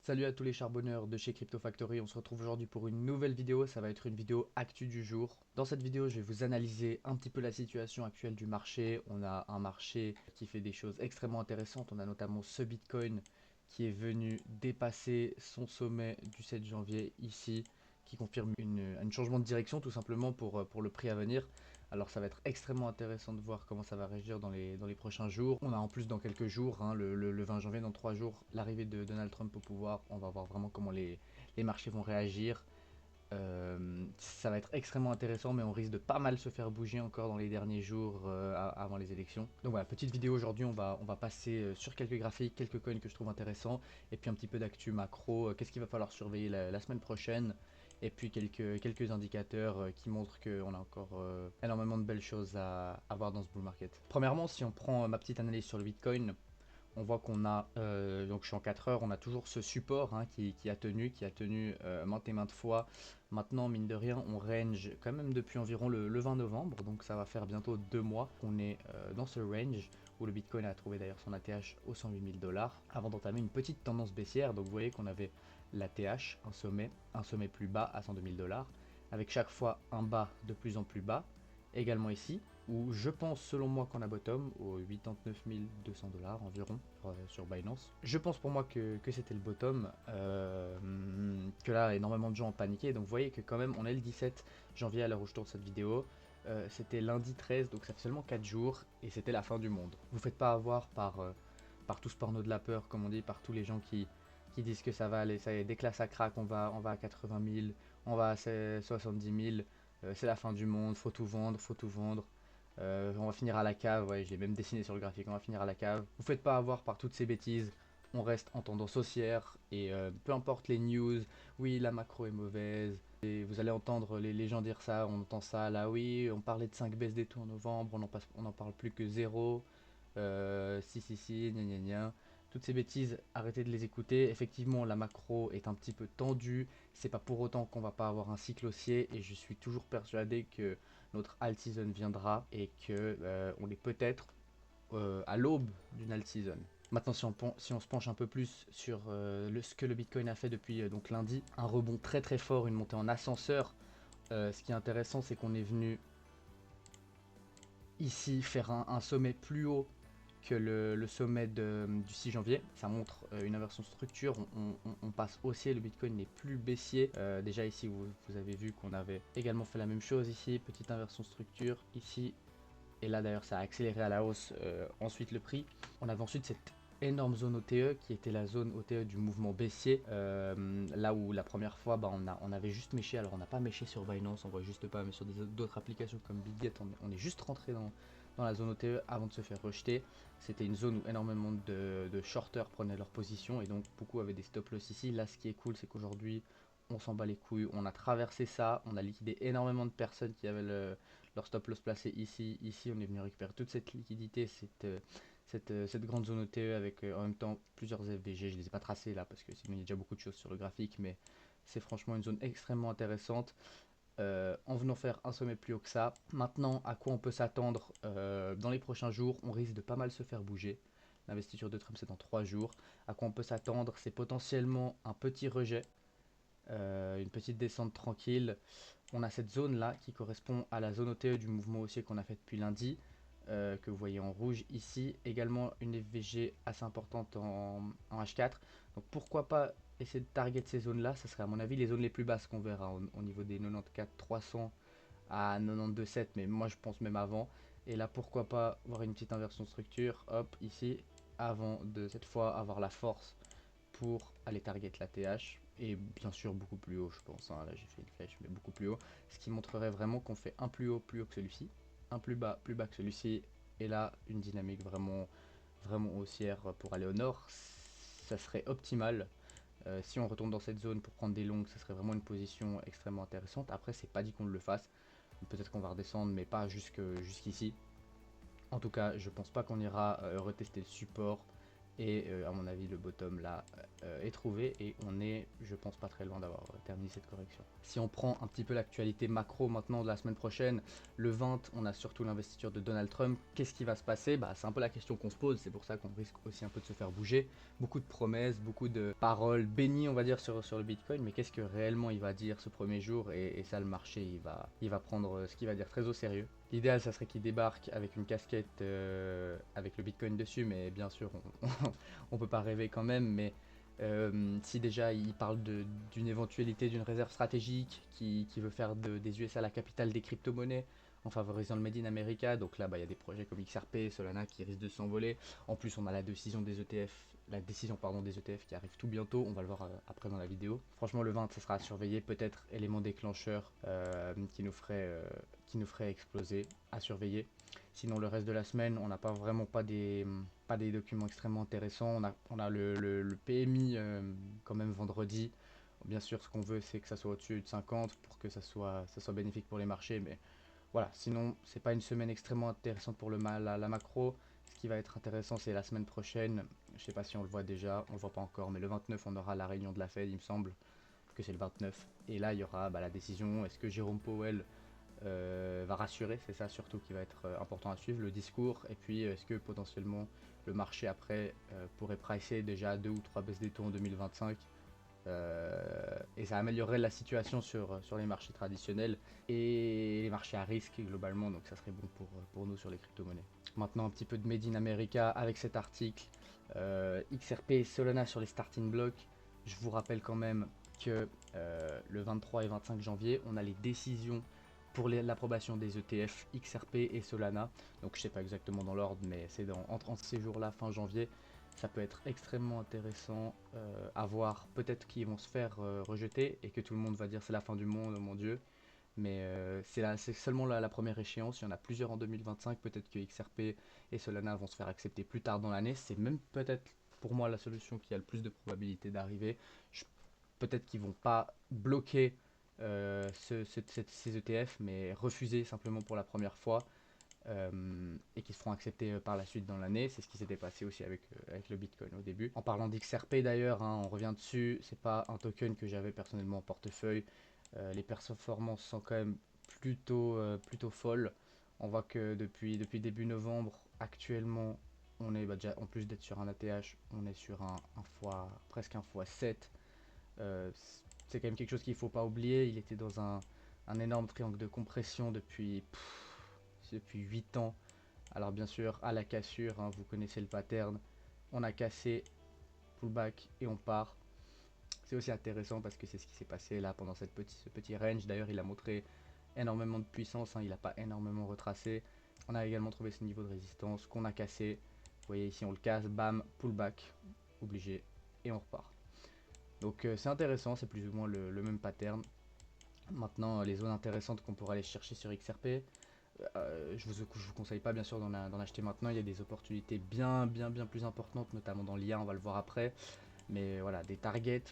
Salut à tous les charbonneurs de chez Crypto Factory, on se retrouve aujourd'hui pour une nouvelle vidéo, ça va être une vidéo actu du jour. Dans cette vidéo, je vais vous analyser un petit peu la situation actuelle du marché. On a un marché qui fait des choses extrêmement intéressantes, on a notamment ce Bitcoin qui est venu dépasser son sommet du 7 janvier ici, qui confirme un changement de direction tout simplement pour le prix à venir. Alors ça va être extrêmement intéressant de voir comment ça va réagir dans les prochains jours. On a en plus dans quelques jours, hein, le 20 janvier, dans 3 jours, l'arrivée de Donald Trump au pouvoir. On va voir vraiment comment les marchés vont réagir. Ça va être extrêmement intéressant, mais on risque de pas mal se faire bouger encore dans les derniers jours avant les élections. Donc voilà, petite vidéo aujourd'hui, on va passer sur quelques graphiques, quelques coins que je trouve intéressants, et puis un petit peu d'actu macro, qu'est-ce qu'il va falloir surveiller la semaine prochaine, et puis quelques indicateurs qui montrent qu'on a encore énormément de belles choses à voir dans ce bull market. Premièrement, si on prend ma petite analyse sur le Bitcoin, on voit qu'on a, donc je suis en 4 heures, on a toujours ce support hein, qui a tenu maintes et maintes fois. Maintenant, mine de rien, on range quand même depuis environ le 20 novembre, donc ça va faire bientôt 2 mois qu'on est dans ce range où le Bitcoin a trouvé d'ailleurs son ATH aux 108 000 dollars avant d'entamer une petite tendance baissière. Donc vous voyez qu'on avait l'ATH, un sommet plus bas à 102 000 dollars, avec chaque fois un bas de plus en plus bas, également ici où je pense selon moi qu'on a bottom aux 89 200 dollars environ sur Binance. Je pense pour moi que c'était le bottom, que là énormément de gens ont paniqué, donc vous voyez que quand même on est le 17 janvier à l'heure où je tourne cette vidéo. C'était lundi 13, donc ça fait seulement 4 jours et c'était la fin du monde. Vous faites pas avoir par tout ce porno de la peur, comme on dit, par tous les gens qui disent que ça va aller, ça y est, dès que là ça craque, on va à 80 000, on va à 70 000, c'est la fin du monde, faut tout vendre, faut tout vendre. On va finir à la cave, ouais, j'ai même dessiné sur le graphique, on va finir à la cave. Vous faites pas avoir par toutes ces bêtises, on reste en tendance haussière et peu importe les news, oui la macro est mauvaise, et vous allez entendre les gens dire ça, on entend ça, là oui, on parlait de 5 baisses des taux en novembre, on en parle plus que zéro, si, gna gna gna. Toutes ces bêtises, arrêtez de les écouter. Effectivement, la macro est un petit peu tendue. C'est pas pour autant qu'on va pas avoir un cycle haussier. Et je suis toujours persuadé que notre alt season viendra et que on est peut-être à l'aube d'une alt season. Maintenant, si on se penche un peu plus sur ce que le Bitcoin a fait depuis donc lundi, un rebond très très fort, une montée en ascenseur. Ce qui est intéressant, c'est qu'on est venu ici faire un sommet plus haut que le sommet du 6 janvier. Ça montre une inversion de structure. On passe haussier, le Bitcoin n'est plus baissier. Déjà ici, vous avez vu qu'on avait également fait la même chose ici. Petite inversion de structure ici. Et là d'ailleurs, ça a accéléré à la hausse ensuite le prix. On avait ensuite cette énorme zone OTE qui était la zone OTE du mouvement baissier, là où la première fois on avait juste méché. Alors on n'a pas méché sur Binance, on voit juste pas, mais sur d'autres applications comme Bitget on est juste rentré dans la zone OTE avant de se faire rejeter. C'était une zone où énormément de shorters prenaient leur position et donc beaucoup avaient des stop loss ici. Là ce qui est cool, c'est qu'aujourd'hui on s'en bat les couilles, on a traversé ça, on a liquidé énormément de personnes qui avaient leur stop loss placé ici. Ici on est venu récupérer toute cette liquidité, cette grande zone OTE avec en même temps plusieurs FVG. Je ne les ai pas tracés là parce que sinon il y a déjà beaucoup de choses sur le graphique, mais c'est franchement une zone extrêmement intéressante. En venant faire un sommet plus haut que ça. Maintenant, à quoi on peut s'attendre dans les prochains jours? On risque de pas mal se faire bouger. L'investiture de Trump c'est dans 3 jours. À quoi on peut s'attendre? C'est potentiellement un petit rejet, une petite descente tranquille. On a cette zone là qui correspond à la zone OTE du mouvement haussier qu'on a fait depuis lundi, que vous voyez en rouge ici. Également une FVG assez importante en H4. Donc pourquoi pas essayer de target ces zones là. Ce serait à mon avis les zones les plus basses qu'on verra au niveau des 94 300 à 92,7, mais moi je pense même avant. Et là pourquoi pas voir une petite inversion de structure, hop ici, avant de cette fois avoir la force pour aller target la TH, et bien sûr beaucoup plus haut je pense, hein. Là j'ai fait une flèche mais beaucoup plus haut, ce qui montrerait vraiment qu'on fait un plus haut que celui-ci, un plus bas que celui-ci, et là une dynamique vraiment haussière pour aller au nord. Ça serait optimal. Si on retourne dans cette zone pour prendre des longues, ça serait vraiment une position extrêmement intéressante. Après c'est pas dit qu'on le fasse, peut-être qu'on va redescendre mais pas jusqu'ici. En tout cas je pense pas qu'on ira retester le support Et à mon avis, le bottom là est trouvé et on est, je pense, pas très loin d'avoir terminé cette correction. Si on prend un petit peu l'actualité macro maintenant de la semaine prochaine, le 20, on a surtout l'investiture de Donald Trump. Qu'est-ce qui va se passer? C'est un peu la question qu'on se pose, c'est pour ça qu'on risque aussi un peu de se faire bouger. Beaucoup de promesses, beaucoup de paroles bénies, on va dire, sur le Bitcoin, mais qu'est-ce que réellement il va dire ce premier jour? Et ça, le marché, il va prendre ce qu'il va dire très au sérieux. L'idéal, ça serait qu'il débarque avec une casquette avec le Bitcoin dessus, mais bien sûr, on peut pas rêver quand même. Mais si déjà il parle d'une éventualité d'une réserve stratégique qui veut faire des USA la capitale des crypto-monnaies en favorisant le Made in America, donc là, il y a des projets comme XRP, Solana qui risquent de s'envoler. En plus, on a la décision des ETF, des ETF qui arrive tout bientôt. On va le voir après dans la vidéo. Franchement, le 20, ça sera à surveiller. Peut-être élément déclencheur qui nous ferait exploser, à surveiller. Sinon, le reste de la semaine, on n'a pas vraiment pas des documents extrêmement intéressants. On a le PMI quand même vendredi. Bien sûr, ce qu'on veut, c'est que ça soit au-dessus de 50 pour que ça soit bénéfique pour les marchés. Mais voilà, sinon, c'est pas une semaine extrêmement intéressante pour la macro. Ce qui va être intéressant, c'est la semaine prochaine. Je sais pas si on le voit déjà, on le voit pas encore, mais le 29, on aura la réunion de la Fed, il me semble que c'est le 29. Et là, il y aura la décision, est-ce que Jérôme Powell va rassurer, c'est ça surtout qui va être important à suivre, le discours, et puis est-ce que potentiellement le marché après pourrait pricer déjà 2 ou 3 baisses des taux en 2025 et ça améliorerait la situation sur les marchés traditionnels et les marchés à risque globalement, donc ça serait bon pour nous sur les crypto-monnaies. Maintenant un petit peu de Made in America avec cet article, XRP et Solana sur les starting blocks. Je vous rappelle quand même que le 23 et 25 janvier, on a les décisions pour l'approbation des ETF XRP et Solana. Donc je sais pas exactement dans l'ordre, mais c'est entre ces jours-là, fin janvier. Ça peut être extrêmement intéressant à voir. Peut-être qu'ils vont se faire rejeter et que tout le monde va dire c'est la fin du monde, oh mon dieu. Mais c'est seulement la première échéance. Il y en a plusieurs en 2025. Peut-être que XRP et Solana vont se faire accepter plus tard dans l'année. C'est même peut-être pour moi la solution qui a le plus de probabilité d'arriver. Peut-être qu'ils vont pas bloquer ces ETF, mais refuser simplement pour la première fois et qui se feront accepter par la suite dans l'année. C'est ce qui s'était passé aussi avec le Bitcoin au début. En parlant d'XRP d'ailleurs, on revient dessus, c'est pas un token que j'avais personnellement en portefeuille. Les performances sont quand même plutôt folles. On voit que depuis début novembre, actuellement, on est déjà, en plus d'être sur un ATH, on est sur presque un x7. Euh, c'est quand même quelque chose qu'il ne faut pas oublier. Il était dans un énorme triangle de compression depuis 8 ans. Alors bien sûr, à la cassure, vous connaissez le pattern. On a cassé, pullback et on part. C'est aussi intéressant parce que c'est ce qui s'est passé là pendant ce petit range. D'ailleurs, il a montré énormément de puissance, il n'a pas énormément retracé. On a également trouvé ce niveau de résistance qu'on a cassé. Vous voyez ici, on le casse, bam, pullback, obligé, et on repart. Donc c'est intéressant, c'est plus ou moins le même pattern. Maintenant, les zones intéressantes qu'on pourra aller chercher sur XRP, je vous conseille pas bien sûr d'en acheter maintenant. Il y a des opportunités bien plus importantes, notamment dans l'IA, on va le voir après. Mais voilà, des targets.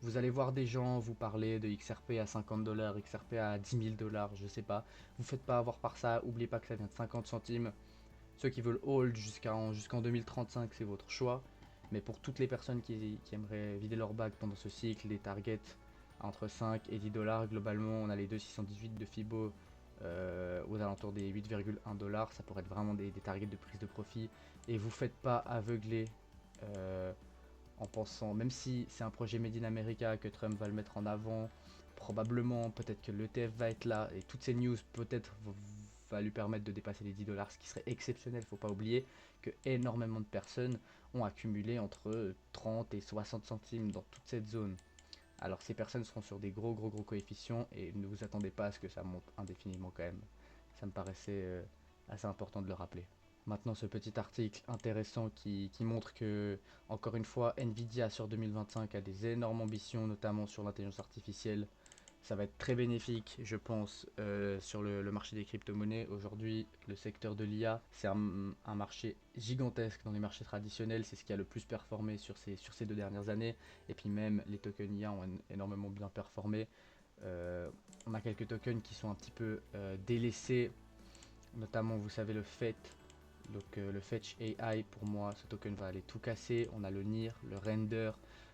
Vous allez voir des gens vous parler de XRP à 50 $, XRP à 10 000 $, je sais pas. Vous faites pas avoir par ça, oubliez pas que ça vient de 50 centimes. Ceux qui veulent hold jusqu'en 2035, c'est votre choix. Mais pour toutes les personnes qui aimeraient vider leur bag pendant ce cycle, les targets entre 5 et 10 $, globalement, on a les 2,618 de Fibo aux alentours des 8,1 $. Ça pourrait être vraiment des targets de prise de profit. Et vous faites pas aveugler en pensant, même si c'est un projet Made in America, que Trump va le mettre en avant, probablement, peut-être que l'ETF va être là, et toutes ces news peut-être va lui permettre de dépasser les 10 $, ce qui serait exceptionnel. Faut pas oublier que énormément de personnes ont accumulé entre 30 et 60 centimes dans toute cette zone. Alors ces personnes seront sur des gros coefficients et ne vous attendez pas à ce que ça monte indéfiniment quand même. Ça me paraissait assez important de le rappeler. Maintenant ce petit article intéressant qui montre que, encore une fois, Nvidia sur 2025 a des énormes ambitions, notamment sur l'intelligence artificielle. Ça va être très bénéfique, je pense, sur le marché des crypto-monnaies. Aujourd'hui, le secteur de l'IA, c'est un marché gigantesque dans les marchés traditionnels. C'est ce qui a le plus performé sur ces 2 dernières années. Et puis même, les tokens IA ont énormément bien performé. On a quelques tokens qui sont un petit peu délaissés, notamment, vous savez, le fait, Donc le Fetch AI, pour moi, ce token va aller tout casser. On a le NIR, le Render,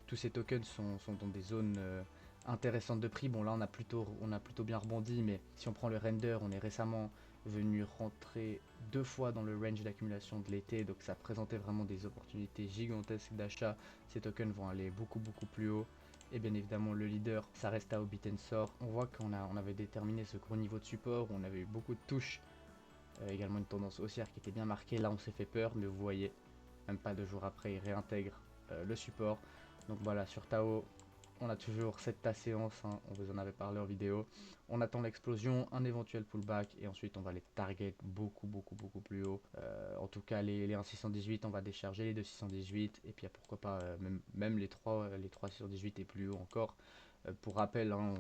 tous ces tokens sont dans des zones intéressantes de prix. Bon là on a plutôt bien rebondi, mais si on prend le Render, on est récemment venu rentrer 2 fois dans le range d'accumulation de l'été, donc ça présentait vraiment des opportunités gigantesques d'achat. Ces tokens vont aller beaucoup plus haut. Et bien évidemment le leader, ça reste à Tensor. On voit on avait déterminé ce gros niveau de support, où on avait eu beaucoup de touches, également une tendance haussière qui était bien marquée. Là on s'est fait peur, mais vous voyez, même pas 2 jours après, il réintègre le support. Donc voilà, sur Tao, on a toujours cette séance, hein, on vous en avait parlé en vidéo. On attend l'explosion, un éventuel pullback, et ensuite on va les target beaucoup plus haut. En tout cas les 1,618 on va décharger, les 2,618, et puis pourquoi pas même les 3,618 et plus haut encore. Pour rappel, hein,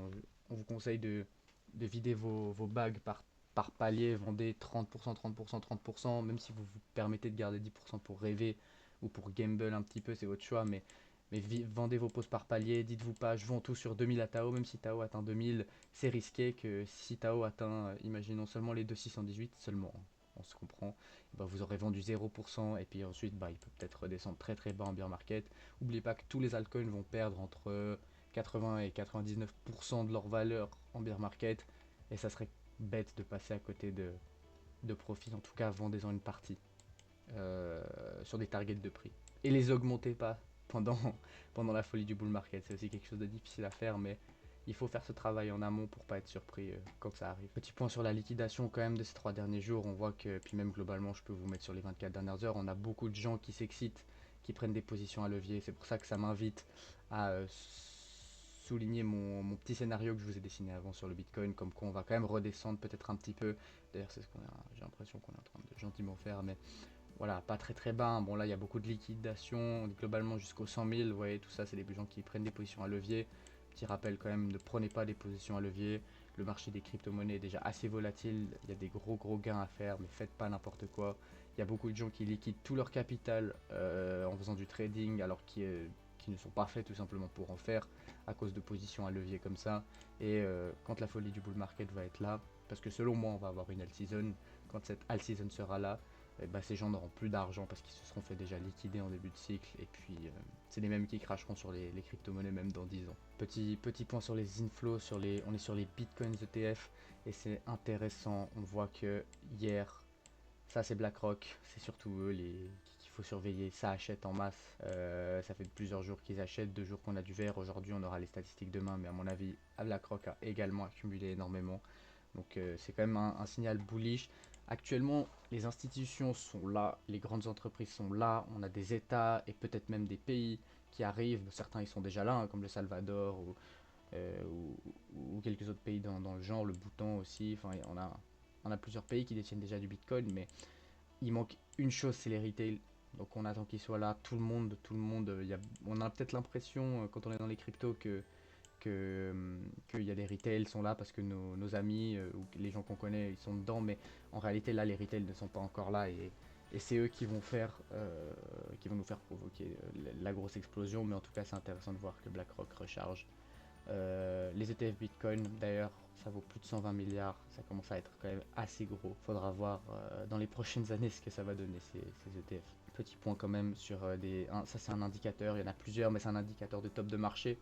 on vous conseille de vider vos bagues par palier, vendez 30%, 30%, 30%, même si vous vous permettez de garder 10% pour rêver ou pour gamble un petit peu, c'est votre choix, mais vendez vos poses par palier, dites-vous pas je vends tout sur 2000 à Tao, même si Tao atteint 2000, c'est risqué que si Tao atteint, imaginons seulement les 2618 seulement, hein, on se comprend, bah vous aurez vendu 0%, et puis ensuite bah, il peut peut-être redescendre très bas en bear market. N'oubliez pas que tous les altcoins vont perdre entre 80 et 99% de leur valeur en bear market, et ça serait bête de passer à côté de profit. En tout cas, vendez-en une partie sur des targets de prix. Et les augmentez pas pendant, pendant la folie du bull market. C'est aussi quelque chose de difficile à faire, mais il faut faire ce travail en amont pour pas être surpris quand ça arrive. Petit point sur la liquidation quand même de ces 3 derniers jours. On voit que, puis même globalement, je peux vous mettre sur les 24 dernières heures, on a beaucoup de gens qui s'excitent, qui prennent des positions à levier. C'est pour ça que ça m'invite à souligner mon petit scénario que je vous ai dessiné avant sur le Bitcoin, comme quoi on va quand même redescendre peut-être un petit peu. D'ailleurs, c'est ce qu'on j'ai l'impression qu'on est en train de gentiment faire, mais voilà, pas très bas. Bon, là, il y a beaucoup de liquidation, globalement jusqu'aux 100 000. Vous voyez, tout ça, c'est des gens qui prennent des positions à levier. Petit rappel quand même, ne prenez pas des positions à levier. Le marché des crypto-monnaies est déjà assez volatile. Il y a des gros gains à faire, mais faites pas n'importe quoi. Il y a beaucoup de gens qui liquident tout leur capital en faisant du trading, alors qui ne sont pas faits tout simplement pour en faire, à cause de positions à levier comme ça. Et quand la folie du bull market va être là, parce que selon moi, on va avoir une alt season, quand cette alt season sera là, et bah, ces gens n'auront plus d'argent parce qu'ils se seront fait déjà liquider en début de cycle, et puis c'est les mêmes qui cracheront sur les crypto-monnaies même dans 10 ans. Petit point sur les inflows, on est sur les bitcoins ETF, et c'est intéressant. On voit que hier, ça c'est BlackRock, c'est surtout eux qu'il faut surveiller. Ça achète en masse, ça fait plusieurs jours qu'ils achètent, 2 jours qu'on a du vert. Aujourd'hui on aura les statistiques demain, mais à mon avis BlackRock a également accumulé énormément. Donc c'est quand même un signal bullish. Actuellement, les institutions sont là, les grandes entreprises sont là, on a des États et peut-être même des pays qui arrivent. Certains ils sont déjà là, hein, comme le Salvador ou quelques autres pays dans le genre, le Bhoutan aussi. Enfin, on a plusieurs pays qui détiennent déjà du Bitcoin, mais il manque une chose, c'est les retail. Donc on attend qu'ils soient là, tout le monde, on a peut-être l'impression quand on est dans les cryptos qu'il y a des retails sont là parce que nos amis ou les gens qu'on connaît ils sont dedans, mais en réalité là les retails ne sont pas encore là, et c'est eux qui vont nous faire provoquer la grosse explosion. Mais en tout cas c'est intéressant de voir que BlackRock recharge. Les ETF Bitcoin d'ailleurs, ça vaut plus de 120 milliards, ça commence à être quand même assez gros. Faudra voir dans les prochaines années ce que ça va donner ces ETF. Petit point quand même sur ça c'est un indicateur, il y en a plusieurs, mais c'est un indicateur de top de marché.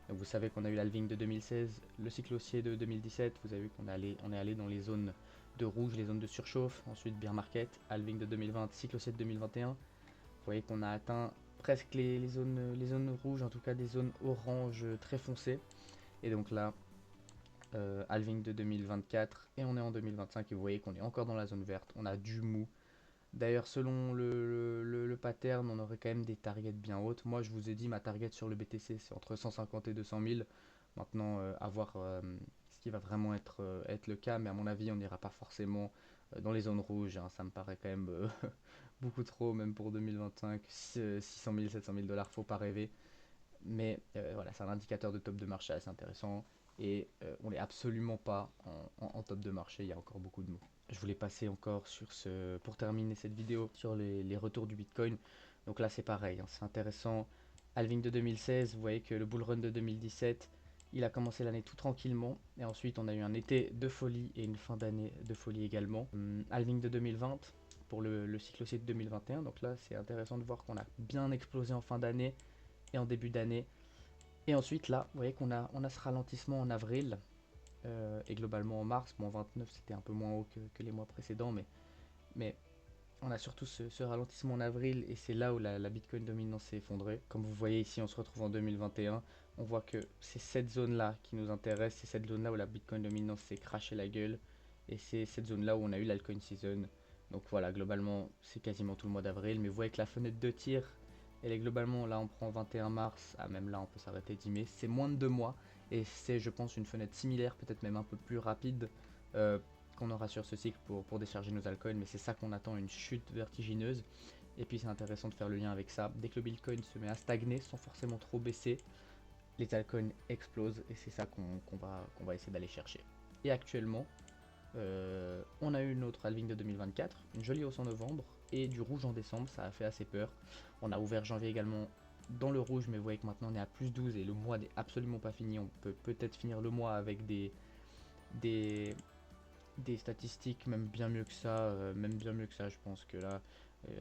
Donc vous savez qu'on a eu l'halving de 2016, le cycle haussier de 2017, vous avez vu on est allé dans les zones de rouge, les zones de surchauffe, ensuite bear market, halving de 2020, cycle haussier de 2021. Vous voyez qu'on a atteint presque les zones rouges, en tout cas des zones orange très foncées. Et donc là, halving de 2024, et on est en 2025, et vous voyez qu'on est encore dans la zone verte, on a du mou. D'ailleurs, selon le pattern, on aurait quand même des targets bien hautes. Moi, je vous ai dit, ma target sur le BTC, c'est entre 150 et 200 000. Maintenant, à voir ce qui va vraiment être le cas. Mais à mon avis, on n'ira pas forcément dans les zones rouges, hein. Ça me paraît quand même beaucoup trop, même pour 2025. 600 000, 700 000 dollars, faut pas rêver. Mais voilà, c'est un indicateur de top de marché assez intéressant. Et on n'est absolument pas en top de marché, il y a encore beaucoup de mots. Je voulais passer encore pour terminer cette vidéo, sur les retours du Bitcoin. Donc là c'est pareil, hein, c'est intéressant. Halving de 2016, vous voyez que le bull run de 2017, il a commencé l'année tout tranquillement. Et ensuite on a eu un été de folie et une fin d'année de folie également. Halving de 2020, pour le cycle aussi de 2021. Donc là, c'est intéressant de voir qu'on a bien explosé en fin d'année et en début d'année. Et ensuite, là, vous voyez qu'on a ce ralentissement en avril et globalement en mars. Bon, 29, c'était un peu moins haut que les mois précédents, mais on a surtout ce ralentissement en avril et c'est là où la Bitcoin dominance s'est effondrée. Comme vous voyez ici, on se retrouve en 2021. On voit que c'est cette zone-là qui nous intéresse, c'est cette zone-là où la Bitcoin dominance s'est crashé la gueule et c'est cette zone-là où on a eu l'altcoin season. Donc voilà, globalement, c'est quasiment tout le mois d'avril. Mais vous voyez que la fenêtre de tir, elle est globalement, là on prend 21 mars, ah même là on peut s'arrêter 10 mai, c'est moins de 2 mois et c'est je pense une fenêtre similaire, peut-être même un peu plus rapide qu'on aura sur ce cycle pour décharger nos altcoins, mais c'est ça qu'on attend, une chute vertigineuse. Et puis c'est intéressant de faire le lien avec ça. Dès que le Bitcoin se met à stagner sans forcément trop baisser, les altcoins explosent et c'est ça qu'on va essayer d'aller chercher. Et actuellement, on a eu notre halving de 2024, une jolie hausse en novembre et du rouge en décembre, ça a fait assez peur. On a ouvert janvier également dans le rouge, mais vous voyez que maintenant on est à plus 12 et le mois n'est absolument pas fini. On peut peut-être finir le mois avec des, des statistiques même bien mieux que ça, je pense que là,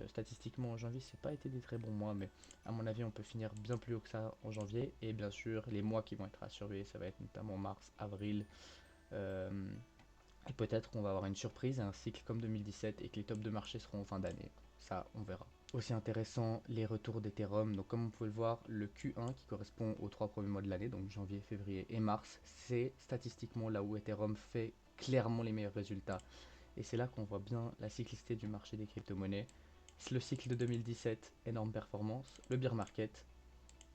statistiquement en janvier, c'est pas été des très bons mois, mais à mon avis, on peut finir bien plus haut que ça en janvier. Et bien sûr, les mois qui vont être à surveiller, ça va être notamment mars, avril. euh, et peut-être qu'on va avoir une surprise, un cycle comme 2017 et que les tops de marché seront en fin d'année. Ça, on verra. Aussi intéressant, les retours d'Ethereum. Donc comme vous pouvez le voir, le Q1 qui correspond aux 3 premiers mois de l'année, donc janvier, février et mars, c'est statistiquement là où Ethereum fait clairement les meilleurs résultats. Et c'est là qu'on voit bien la cyclicité du marché des crypto-monnaies. C'est le cycle de 2017, énorme performance. Le bear market,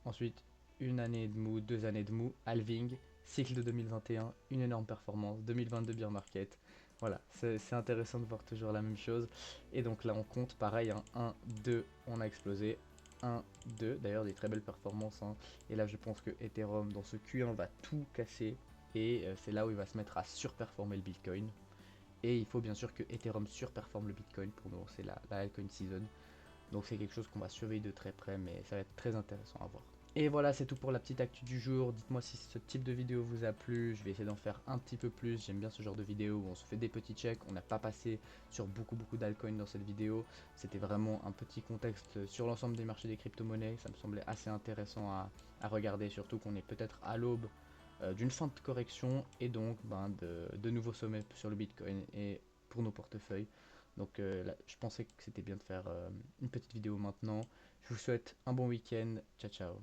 ensuite une année de mou, 2 années de mou, halving, cycle de 2021, une énorme performance, 2022 bear market. Voilà, c'est intéressant de voir toujours la même chose. Et donc là on compte pareil, hein, 1, 2, on a explosé. 1, 2, d'ailleurs des très belles performances. Hein. Et là je pense que Ethereum dans ce Q1 va tout casser. Et c'est là où il va se mettre à surperformer le Bitcoin. Et il faut bien sûr que Ethereum surperforme le Bitcoin pour nous lancer la altcoin season. Donc c'est quelque chose qu'on va surveiller de très près, mais ça va être très intéressant à voir. Et voilà, c'est tout pour la petite actu du jour. Dites-moi si ce type de vidéo vous a plu. Je vais essayer d'en faire un petit peu plus. J'aime bien ce genre de vidéo où on se fait des petits checks. On n'a pas passé sur beaucoup d'altcoins dans cette vidéo. C'était vraiment un petit contexte sur l'ensemble des marchés des crypto-monnaies. Ça me semblait assez intéressant à regarder, surtout qu'on est peut-être à l'aube d'une fin de correction et donc de nouveaux sommets sur le Bitcoin et pour nos portefeuilles. Donc là, je pensais que c'était bien de faire une petite vidéo maintenant. Je vous souhaite un bon week-end. Ciao ciao.